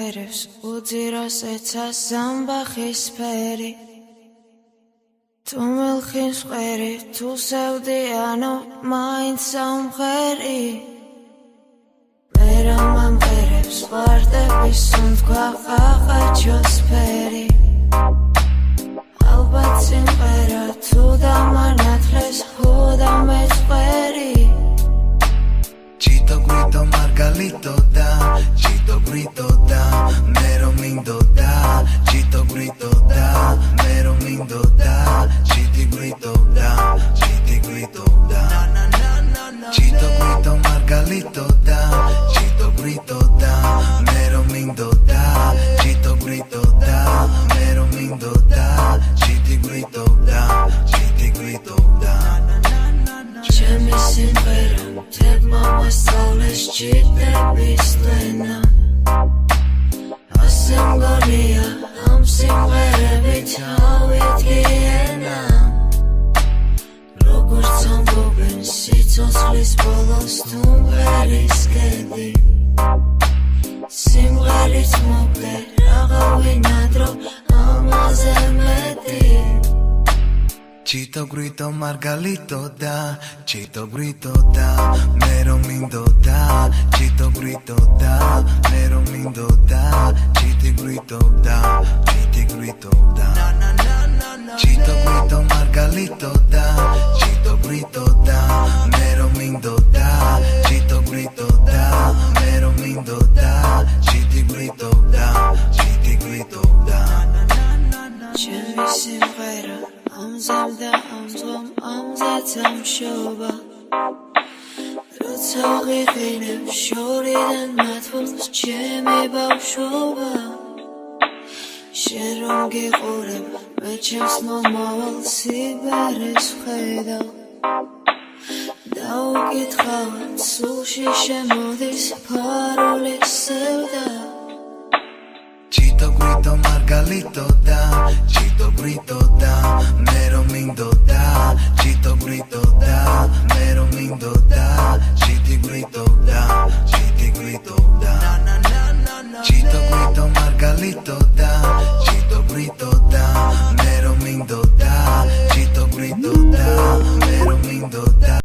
ყვერებს უძიროს ეცას ზამბახის ფერი თუ მელხის ყვერი თუ სევდიანო მაინც სამღერი მე რომ ამღერებს ვარდების სუნთქვა ყაყაჩოს ფერი ალბათ სიმღერა თუ დამანათლეს ჰოდა მეწყერი Chito grito margalito da Chito grito da Mero mindo da Chito grito da Mero mindo da Chiti grito da Chiti grito da Chito grito margalito da Chito grito da Mero mindo da Chito grito da Mero mindo da Chiti grito da Chiti grito da Ჩემი სიმღერა თებმა მასწავლეს ჭირდების ლენა ასე მგონია ამ სიმღერებით ავიდგიენა როგორც ამბობენ სიცოცხლის ბოლოს თუ მღერის კედი სიმღერით მოკლე რაღა ვინადრო ამაზე მეტი Chito grito margalito da Chito grito da Mero mindo da Chito grito da Mero mindo da Chiti grito da Chiti grito da Chito grito margalito da Chito grito da Mero mindo da Chito grito da Mero mindo da Chiti grito da Chiti grito da Ჩემი სიმღერა ამზემ და ამძღვამ ამზეც ამშობა როცა ღიღინებ შორიდან მათვალს ჩემი ბავშვობა შენ რომ გიყურებ მე ჩემს მომავალ სიბერეს ვხედავ დაუკითხავად სულში შემოდის ფარულის სევდა Chito grito margalito da Chito grito da Mero mindo da Chito grito da Mero mindo da Chiti grito da Chiti grito da Chito grito margalito da Chito grito da Mero mindo da Chito grito da Mero mindo da